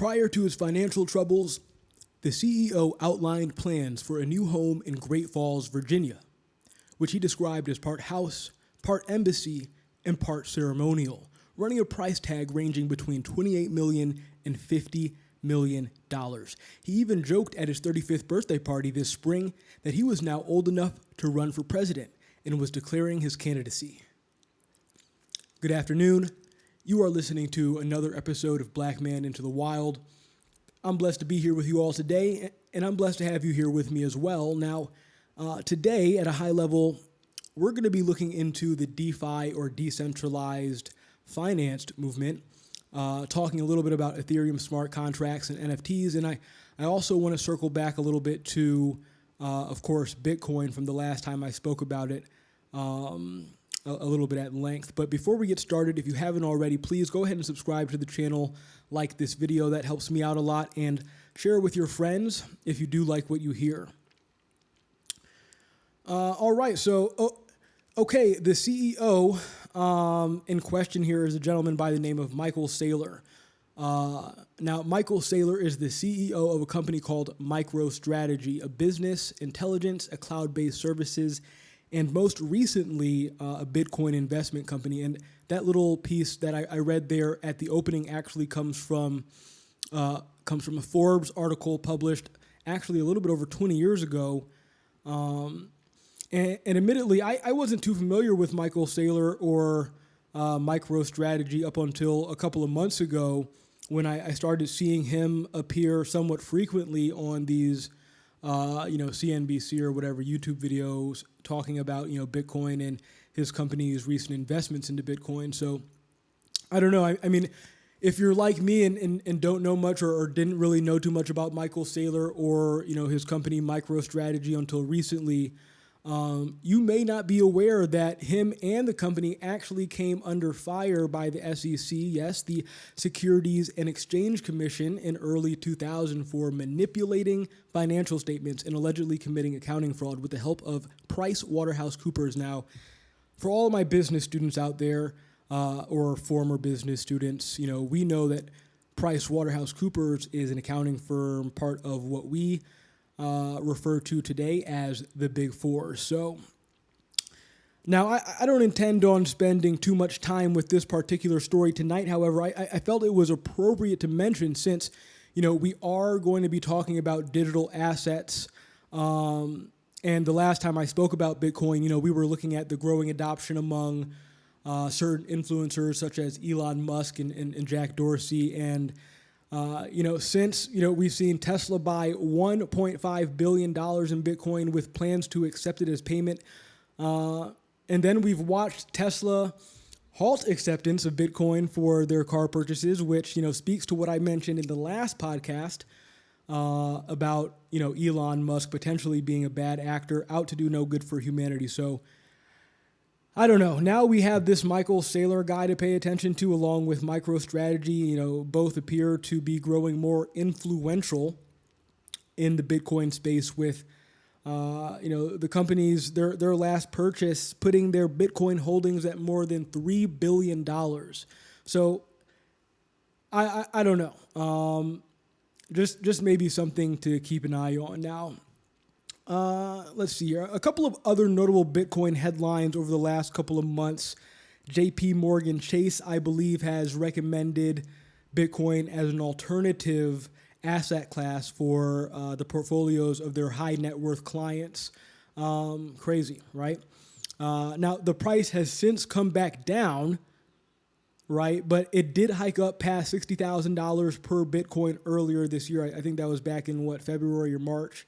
Prior to his financial troubles, the CEO outlined plans for a new home in Great Falls, Virginia, which he described as part house, part embassy, and part ceremonial, running a price tag ranging between $28 million and $50 million. He even joked at his 35th birthday party this spring that he was now old enough to run for president and was declaring his candidacy. Good afternoon. You are listening to another episode of Black Man Into the Wild. I'm blessed to be here with you all today, and I'm blessed to have you here with me as well. Now, today at a high level, we're going to be looking into the DeFi or decentralized financed movement, talking a little bit about Ethereum smart contracts and NFTs, and I also want to circle back a little bit to, of course, Bitcoin from the last time I spoke about it a little bit at length. But before we get started, if you haven't already, please go ahead and subscribe to the channel, like this video. That helps me out a lot, and share it with your friends if you do like what you hear. All right, so, okay, the CEO in question here is a gentleman by the name of Michael Saylor. Now, Michael Saylor is the CEO of a company called MicroStrategy, a business intelligence, a cloud-based services, and most recently, a Bitcoin investment company. And that little piece that I read there at the opening actually comes from a Forbes article published actually a little bit over 20 years ago. And admittedly, I wasn't too familiar with Michael Saylor or MicroStrategy up until a couple of months ago when I started seeing him appear somewhat frequently on these CNBC or whatever YouTube videos talking about, Bitcoin and his company's recent investments into Bitcoin. So I don't know. I mean, if you're like me and don't know much or didn't really know too much about Michael Saylor or, his company MicroStrategy until recently, you may not be aware that him and the company actually came under fire by the SEC, yes, the Securities and Exchange Commission, in early 2000 for manipulating financial statements and allegedly committing accounting fraud with the help of PricewaterhouseCoopers. Now, for all of my business students out there, or former business students, we know that PricewaterhouseCoopers is an accounting firm, part of what we refer to today as the Big Four. So now I don't intend on spending too much time with this particular story tonight. However, I felt it was appropriate to mention since, we are going to be talking about digital assets. And the last time I spoke about Bitcoin, we were looking at the growing adoption among certain influencers such as Elon Musk and Jack Dorsey. And since, we've seen Tesla buy $1.5 billion in Bitcoin with plans to accept it as payment. And then we've watched Tesla halt acceptance of Bitcoin for their car purchases, which, speaks to what I mentioned in the last podcast about, Elon Musk potentially being a bad actor out to do no good for humanity. So I don't know. Now we have this Michael Saylor guy to pay attention to, along with MicroStrategy. Both appear to be growing more influential in the Bitcoin space with, the companies, their last purchase, putting their Bitcoin holdings at more than $3 billion. So I don't know. Just maybe something to keep an eye on. Now, let's see here. A couple of other notable Bitcoin headlines over the last couple of months. JP Morgan Chase, I believe, has recommended Bitcoin as an alternative asset class for the portfolios of their high net worth clients. Crazy, right? Now, the price has since come back down, right? But it did hike up past $60,000 per Bitcoin earlier this year. I think that was back in, February or March.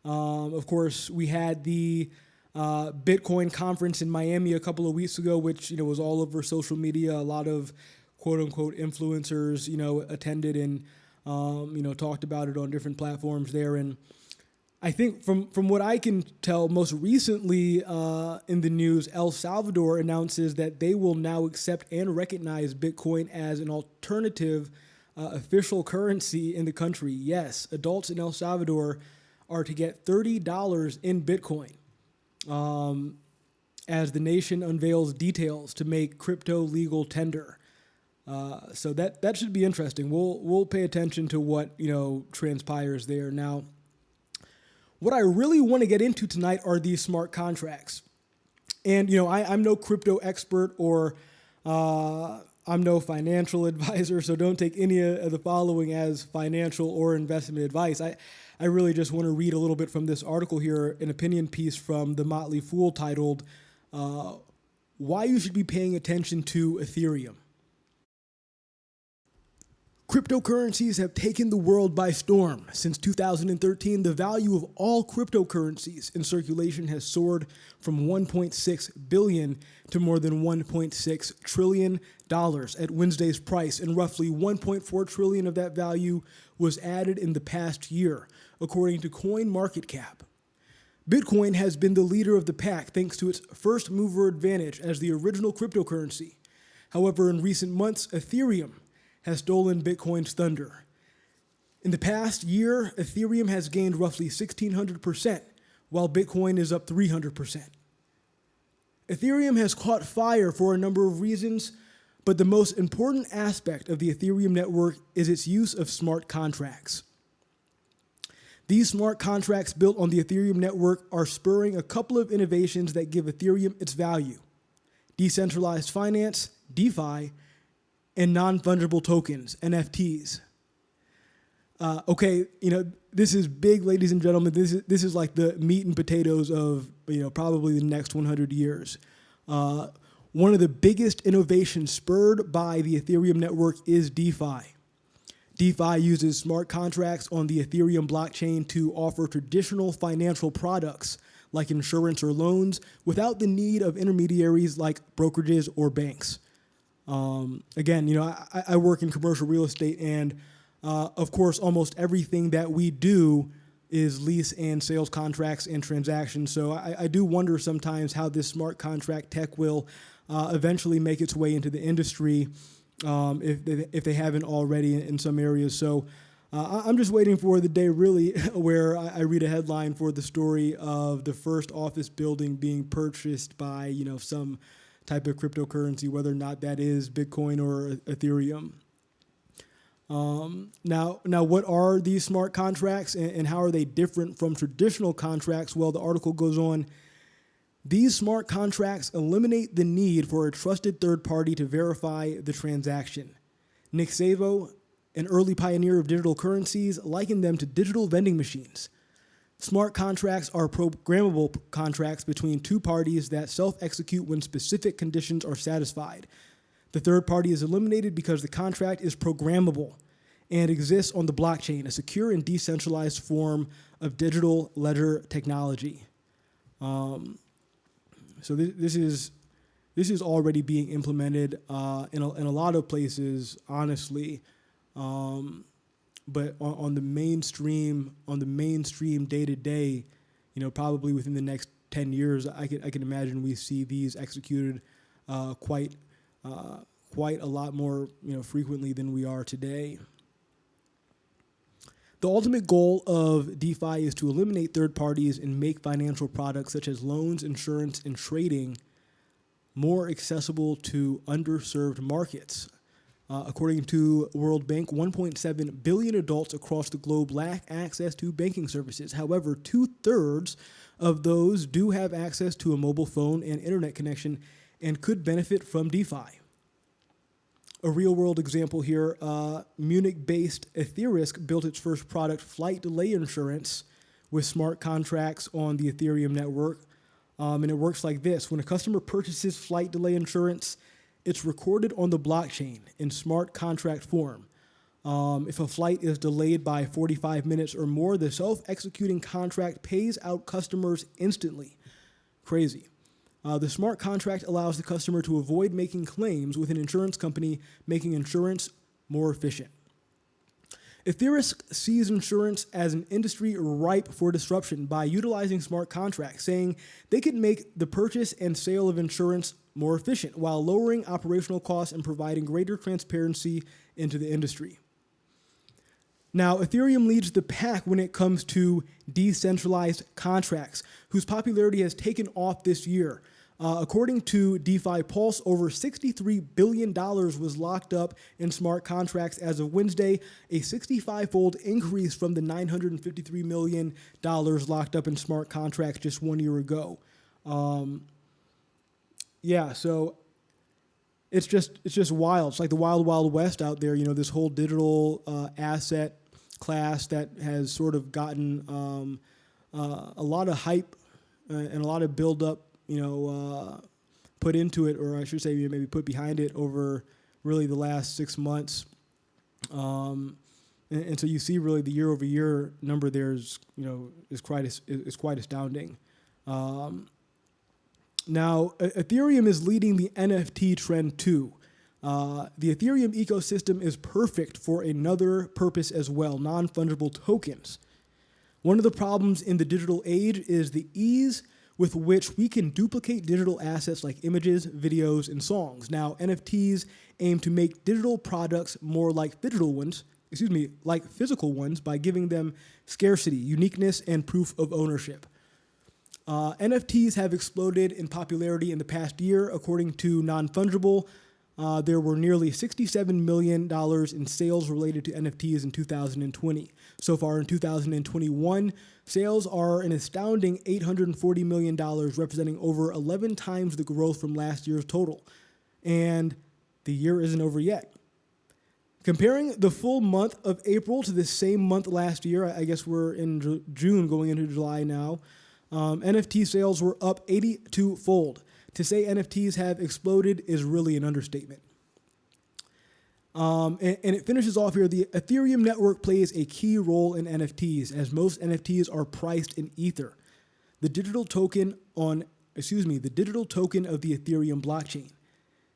Of course, we had the Bitcoin conference in Miami a couple of weeks ago, which, was all over social media. A lot of quote-unquote influencers, attended and, talked about it on different platforms there. And I think from what I can tell, most recently in the news, El Salvador announces that they will now accept and recognize Bitcoin as an alternative official currency in the country. Yes, adults in El Salvador are to get $30 in Bitcoin as the nation unveils details to make crypto legal tender. So that should be interesting. We'll pay attention to what transpires there. Now, what I really want to get into tonight are these smart contracts. And I'm no crypto expert or I'm no financial advisor, so don't take any of the following as financial or investment advice. I really just want to read a little bit from this article here, an opinion piece from The Motley Fool titled, Why You Should Be Paying Attention to Ethereum. Cryptocurrencies have taken the world by storm. Since 2013, the value of all cryptocurrencies in circulation has soared from $1.6 billion to more than $1.6 trillion at Wednesday's price, and roughly $1.4 trillion of that value was added in the past year, according to CoinMarketCap. Bitcoin has been the leader of the pack thanks to its first mover advantage as the original cryptocurrency. However, in recent months, Ethereum has stolen Bitcoin's thunder. In the past year, Ethereum has gained roughly 1,600%, while Bitcoin is up 300%. Ethereum has caught fire for a number of reasons, but the most important aspect of the Ethereum network is its use of smart contracts. These smart contracts built on the Ethereum network are spurring a couple of innovations that give Ethereum its value: decentralized finance, DeFi, and non-fungible tokens, NFTs. This is big, ladies and gentlemen. This is like the meat and potatoes of probably the next 100 years. One of the biggest innovations spurred by the Ethereum network is DeFi. DeFi uses smart contracts on the Ethereum blockchain to offer traditional financial products like insurance or loans without the need of intermediaries like brokerages or banks. I work in commercial real estate, and of course, almost everything that we do is lease and sales contracts and transactions. So I do wonder sometimes how this smart contract tech will eventually make its way into the industry, if they haven't already in some areas. So I'm just waiting for the day really where I read a headline for the story of the first office building being purchased by some type of cryptocurrency, whether or not that is Bitcoin or Ethereum. Now, what are these smart contracts and how are they different from traditional contracts? Well, the article goes on. These smart contracts eliminate the need for a trusted third party to verify the transaction. Nick Szabo, an early pioneer of digital currencies, likened them to digital vending machines. Smart contracts are programmable contracts between two parties that self-execute when specific conditions are satisfied. The third party is eliminated because the contract is programmable and exists on the blockchain, a secure and decentralized form of digital ledger technology. So this is already being implemented in a lot of places, honestly. But on the mainstream day to day, probably within the next 10 years, I can imagine we see these executed quite a lot more frequently than we are today. The ultimate goal of DeFi is to eliminate third parties and make financial products such as loans, insurance, and trading more accessible to underserved markets. According to World Bank, 1.7 billion adults across the globe lack access to banking services. However, 2/3 of those do have access to a mobile phone and internet connection and could benefit from DeFi. A real-world example here, Munich-based Etherisk built its first product, flight delay insurance, with smart contracts on the Ethereum network. And it works like this. When a customer purchases flight delay insurance, it's recorded on the blockchain in smart contract form. If a flight is delayed by 45 minutes or more, the self-executing contract pays out customers instantly. Crazy. The smart contract allows the customer to avoid making claims with an insurance company, making insurance more efficient. Etherisk sees insurance as an industry ripe for disruption by utilizing smart contracts, saying they could make the purchase and sale of insurance more efficient while lowering operational costs and providing greater transparency into the industry. Now, Ethereum leads the pack when it comes to decentralized contracts, whose popularity has taken off this year. According to DeFi Pulse, over $63 billion was locked up in smart contracts as of Wednesday, a 65-fold increase from the $953 million locked up in smart contracts just 1 year ago. So it's just wild. It's like the wild, wild west out there. You know, this whole digital asset class that has sort of gotten a lot of hype and a lot of build-up, put into it, or I should say maybe put behind it over really the last 6 months. And so you see really the year-over-year number there is quite astounding. Now, Ethereum is leading the NFT trend too. The Ethereum ecosystem is perfect for another purpose as well, non-fungible tokens. One of the problems in the digital age is the ease with which we can duplicate digital assets like images, videos, and songs. Now, NFTs aim to make digital products more like physical ones by giving them scarcity, uniqueness, and proof of ownership. NFTs have exploded in popularity in the past year. According to Non-Fungible, there were nearly $67 million in sales related to NFTs in 2020. So far in 2021, sales are an astounding $840 million, representing over 11 times the growth from last year's total. And the year isn't over yet. Comparing the full month of April to the same month last year, I guess we're in June going into July now, NFT sales were up 82-fold. To say NFTs have exploded is really an understatement. And it finishes off here. The Ethereum network plays a key role in NFTs, as most NFTs are priced in Ether, the digital token of the Ethereum blockchain.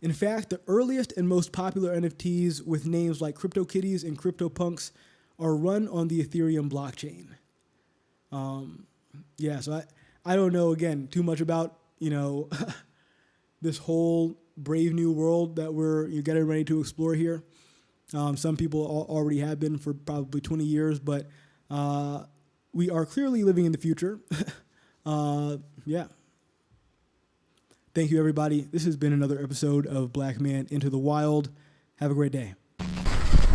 In fact, the earliest and most popular NFTs with names like CryptoKitties and CryptoPunks are run on the Ethereum blockchain. So I don't know, again, too much about, this whole brave new world that we're getting ready to explore here. Some people already have been for probably 20 years, but we are clearly living in the future. Thank you, everybody. This has been another episode of Black Man Into the Wild. Have a great day.